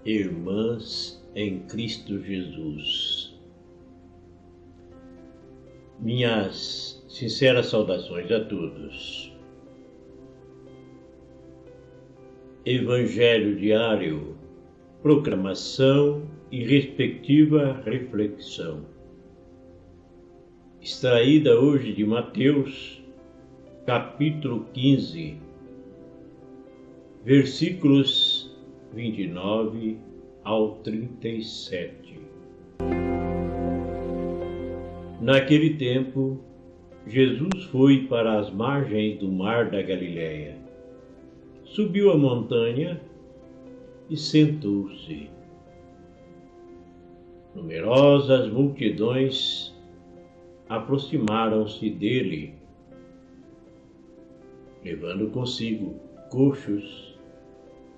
Irmãs em Cristo Jesus. Minhas sinceras saudações a todos. Evangelho diário, proclamação e respectiva reflexão. Extraída hoje de Mateus, capítulo 15, versículos 29 ao 37. Naquele tempo, Jesus foi para as margens do mar da Galileia. Subiu a montanha e sentou-se. Numerosas multidões aproximaram-se dele, levando consigo coxos,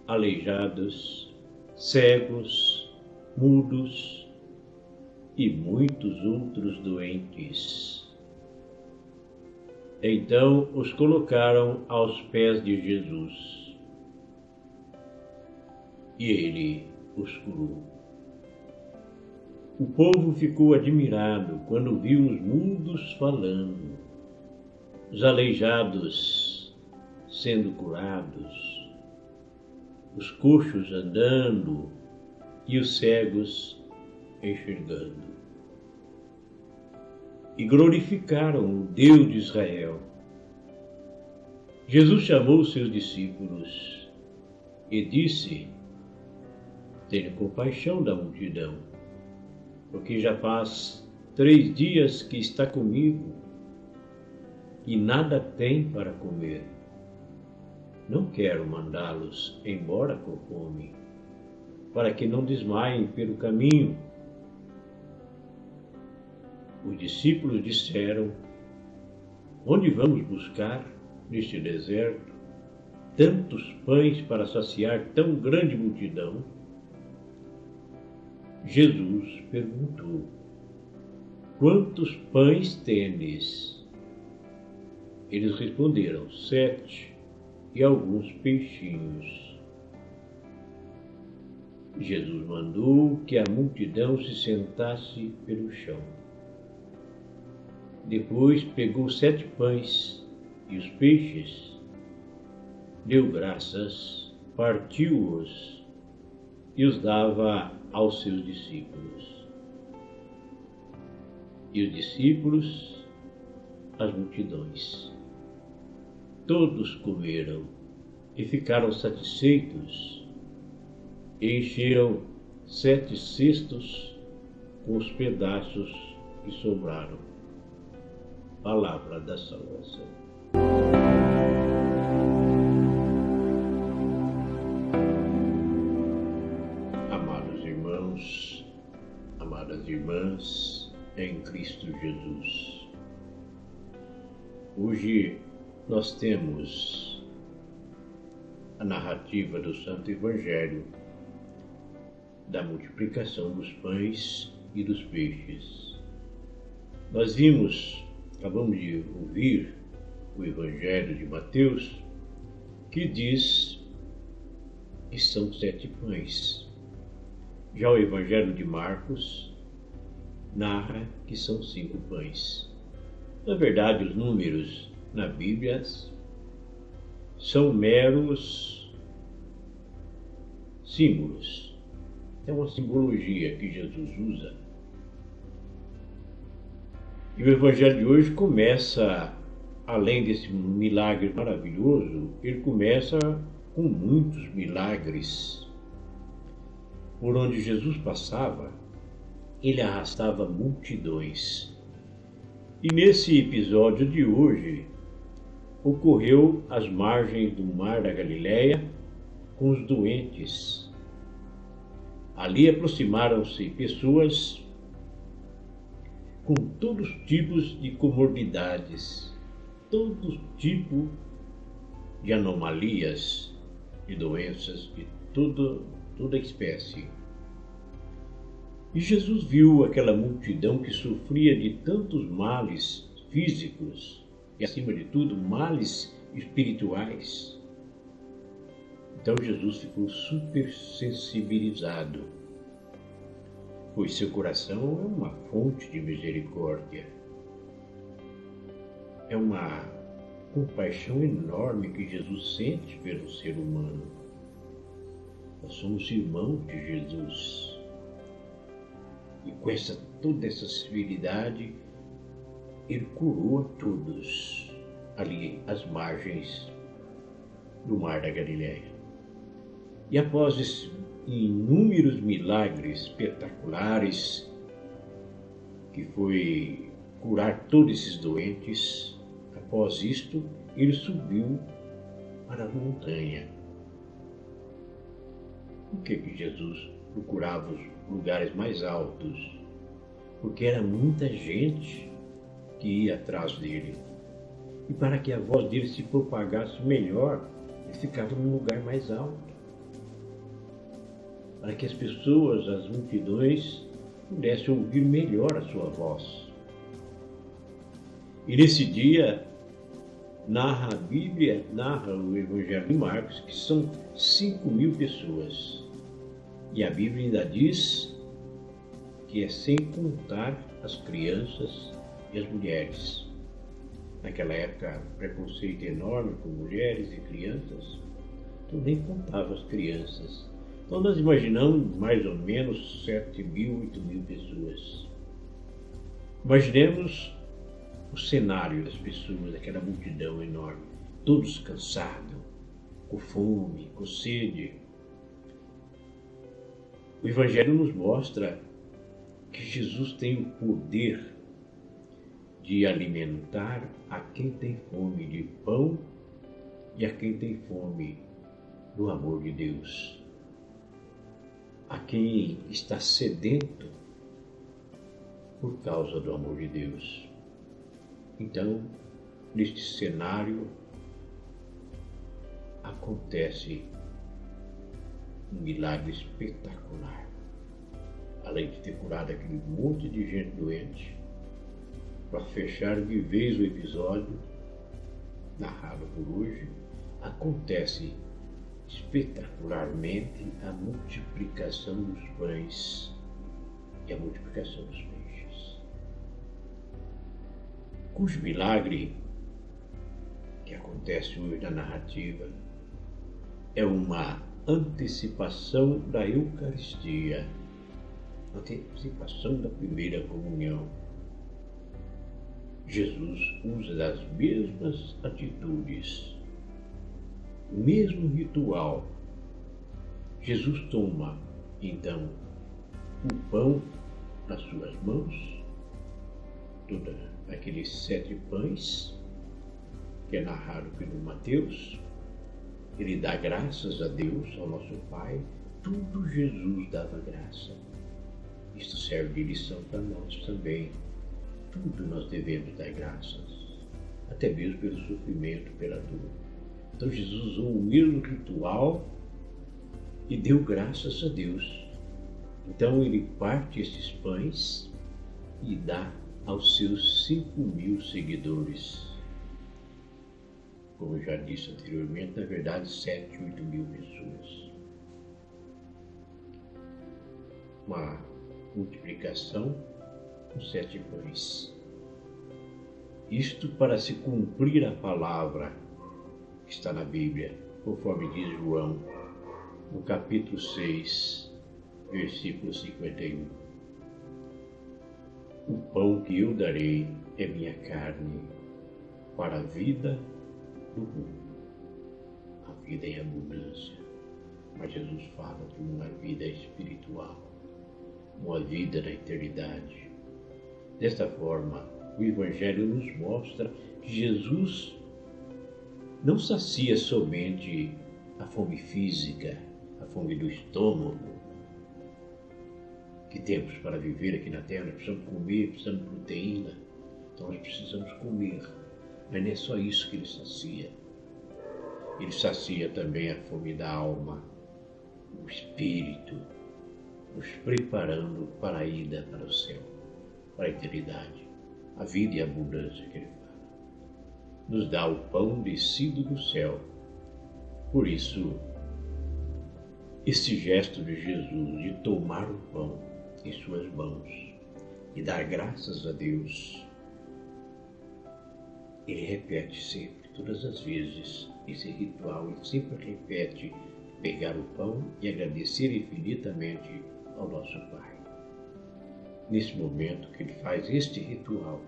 aleijados, cegos, mudos e muitos outros doentes. Então os colocaram aos pés de Jesus e ele os curou. O povo ficou admirado quando viu os mudos falando, os aleijados sendo curados, os coxos andando e os cegos enxergando. E glorificaram o Deus de Israel. Jesus chamou seus discípulos e disse: tenho compaixão da multidão, porque já faz 3 dias que está comigo e nada tem para comer. Não quero mandá-los embora com fome, para que não desmaiem pelo caminho. Os discípulos disseram: onde vamos buscar neste deserto tantos pães para saciar tão grande multidão? Jesus perguntou: quantos pães tendes? Eles responderam: 7 e alguns peixinhos. Jesus mandou que a multidão se sentasse pelo chão. Depois pegou 7 pães e os peixes, deu graças, partiu-os e os dava aos seus discípulos. E os discípulos, as multidões. Todos comeram e ficaram satisfeitos, e encheram 7 cestos com os pedaços que sobraram. Palavra da salvação. Amados irmãos, amadas irmãs em Cristo Jesus. Hoje nós temos a narrativa do Santo Evangelho da multiplicação dos pães e dos peixes. Nós acabamos de ouvir o Evangelho de Mateus, que diz que são 7 pães. Já o Evangelho de Marcos narra que são 5 pães. Na verdade, os números na Bíblia são meros símbolos. É uma simbologia que Jesus usa. E o Evangelho de hoje começa, além desse milagre maravilhoso, ele começa com muitos milagres. Por onde Jesus passava, ele arrastava multidões. E nesse episódio de hoje, ocorreu às margens do mar da Galileia com os doentes. Ali aproximaram-se pessoas com todos os tipos de comorbidades, todo tipo de anomalias, de doenças, de toda espécie. E Jesus viu aquela multidão que sofria de tantos males físicos e, acima de tudo, males espirituais. Então Jesus ficou super sensibilizado, pois seu coração é uma fonte de misericórdia. É uma compaixão enorme que Jesus sente pelo ser humano. Nós somos irmãos de Jesus. E com toda essa civilidade, ele curou a todos ali às margens do Mar da Galileia. E após esses inúmeros milagres espetaculares, que foi curar todos esses doentes, após isto, ele subiu para a montanha. Por que Jesus procurava os lugares mais altos? Porque era muita gente que ia atrás dele. E para que a voz dele se propagasse melhor, ele ficava num lugar mais alto. Para que as pessoas, as multidões, pudessem ouvir melhor a sua voz. E nesse dia, a Bíblia narra o Evangelho de Marcos, que são 5.000 pessoas. E a Bíblia ainda diz que é sem contar as crianças e as mulheres. Naquela época, preconceito enorme com mulheres e crianças, então nem contava as crianças. Então nós imaginamos mais ou menos 7.000, 8.000 pessoas. Imaginemos o cenário das pessoas, aquela multidão enorme, todos cansados, com fome, com sede. O Evangelho nos mostra que Jesus tem o poder de alimentar a quem tem fome de pão e a quem tem fome do amor de Deus. A quem está sedento por causa do amor de Deus. Então, neste cenário, acontece um milagre espetacular. Além de ter curado aquele monte de gente doente, para fechar de vez o episódio, narrado por hoje, acontece espetacularmente a multiplicação dos pães e a multiplicação dos peixes. Cujo milagre que acontece hoje na narrativa é uma antecipação da Eucaristia, antecipação da primeira comunhão. Jesus usa das mesmas atitudes, o mesmo ritual. Jesus toma, então, o pão nas suas mãos, todos aqueles 7 pães, que é narrado pelo Mateus. Ele dá graças a Deus, ao nosso Pai. Tudo Jesus dava graça. Isto serve de lição para nós também. Tudo nós devemos dar graças, até mesmo pelo sofrimento, pela dor. Então Jesus usou o mesmo ritual e deu graças a Deus. Então ele parte esses pães e dá aos seus 5.000 seguidores. Como eu já disse anteriormente, na verdade 7, 8.000 pessoas. Uma multiplicação com 7 pães. Isto para se cumprir a palavra que está na Bíblia, conforme diz João, no capítulo 6, versículo 51. O pão que eu darei é minha carne para a vida do mundo, a vida em abundância. Mas Jesus fala de uma vida espiritual, uma vida na eternidade. Desta forma, o Evangelho nos mostra que Jesus não sacia somente a fome física, a fome do estômago, que temos para viver aqui na Terra. Nós precisamos comer, precisamos de proteína, então nós precisamos comer. Mas não é só isso que ele sacia. Ele sacia também a fome da alma, o espírito, nos preparando para a ida para o céu, para a eternidade, a vida e a abundância que ele fala. Nos dá o pão descido do céu. Por isso, Esse gesto de Jesus de tomar o pão em suas mãos e dar graças a Deus, ele repete sempre, todas as vezes, esse ritual, ele sempre repete pegar o pão e agradecer infinitamente ao nosso Pai. Nesse momento que ele faz este ritual,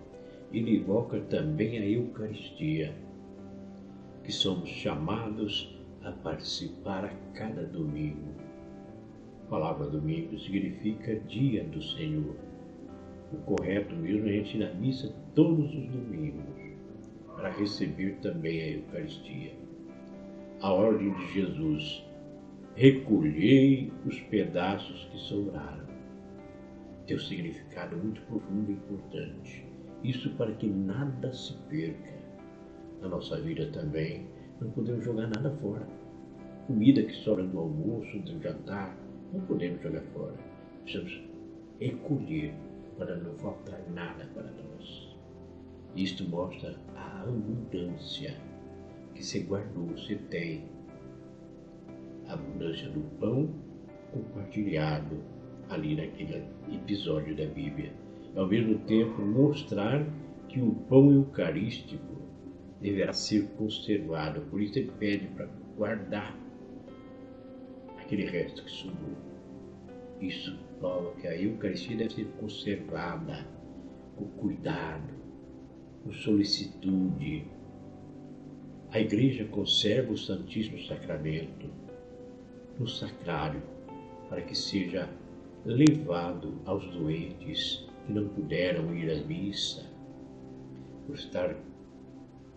ele invoca também a Eucaristia, que somos chamados a participar a cada domingo. A palavra domingo significa dia do Senhor. O correto mesmo é a gente ir na missa todos os domingos, para receber também a Eucaristia. A ordem de Jesus: recolhei os pedaços que sobraram. Tem um significado muito profundo e importante. Isso para que nada se perca. Na nossa vida também, não podemos jogar nada fora. Comida que sobra do almoço, do jantar, não podemos jogar fora. Precisamos recolher para não faltar nada para nós. Isto mostra a abundância que se guardou, se tem. A abundância do pão compartilhado ali naquele episódio da Bíblia. Ao mesmo tempo mostrar que o pão eucarístico deverá ser conservado. Por isso ele pede para guardar aquele resto que sobrou. Isso prova que a Eucaristia deve ser conservada com cuidado, com solicitude. A Igreja conserva o Santíssimo Sacramento no sacrário para que seja levado aos doentes que não puderam ir à missa por estar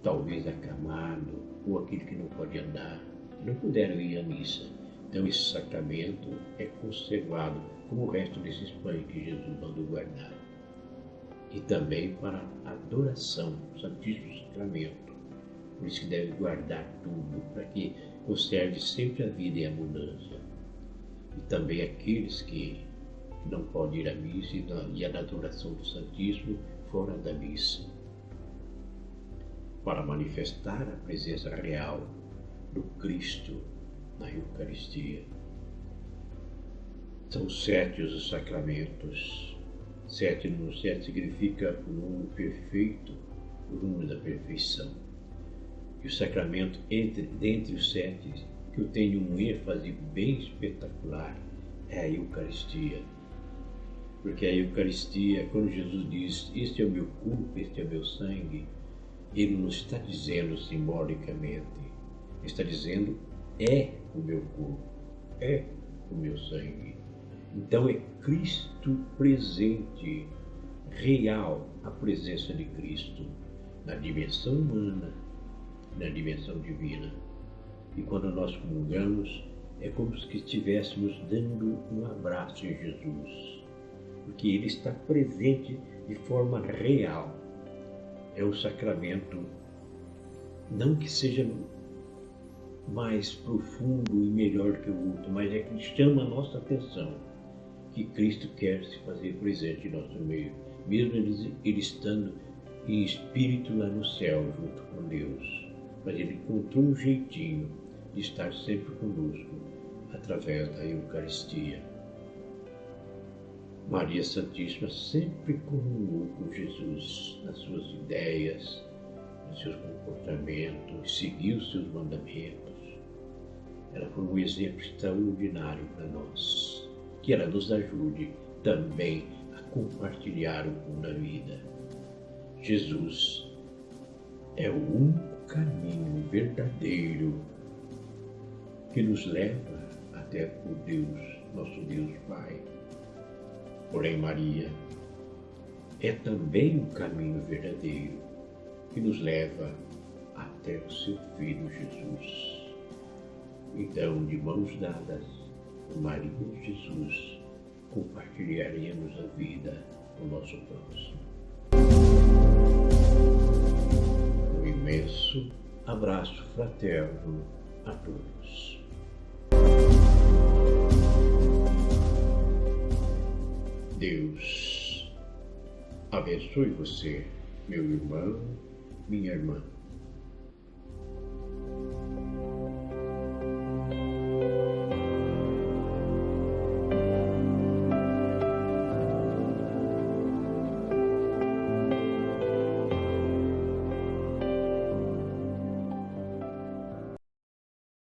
talvez acamado, ou aquele que não pode andar, não puderam ir à missa. Então esse sacramento é conservado como o resto desses pães que Jesus mandou guardar. E também para a adoração do Santíssimo Sacramento. Por isso que deve guardar tudo, para que conserve sempre a vida em abundância. E também aqueles que não podem ir à missa e à adoração do Santíssimo fora da missa, para manifestar a presença real do Cristo na Eucaristia. São 7 os sacramentos. 7 no 7 significa o número perfeito, o número da perfeição. E o sacramento dentre os 7, que eu tenho um ênfase bem espetacular, é a Eucaristia. Porque a Eucaristia, quando Jesus diz, este é o meu corpo, este é o meu sangue, ele não está dizendo simbolicamente, ele está dizendo, é o meu corpo, é o meu sangue. Então é Cristo presente, real, a presença de Cristo, na dimensão humana, na dimensão divina. E quando nós comungamos, é como se estivéssemos dando um abraço em Jesus, porque ele está presente de forma real. É um sacramento, não que seja mais profundo e melhor que o outro, mas é que chama a nossa atenção, que Cristo quer se fazer presente em nosso meio, mesmo ele estando em espírito lá no céu, junto com Deus. Mas ele encontrou um jeitinho de estar sempre conosco, através da Eucaristia. Maria Santíssima sempre comungou com Jesus nas suas ideias, nos seus comportamentos, seguiu os seus mandamentos. Ela foi um exemplo extraordinário para nós. Que ela nos ajude também a compartilhar o pão da vida. Jesus é o único caminho verdadeiro que nos leva até o Deus, nosso Deus Pai. Porém, Maria é também um caminho verdadeiro que nos leva até o seu Filho Jesus. Então, de mãos dadas, Maria e Jesus, compartilharemos a vida com o nosso próximo. Um imenso abraço fraterno a todos. Deus abençoe você, meu irmão, minha irmã.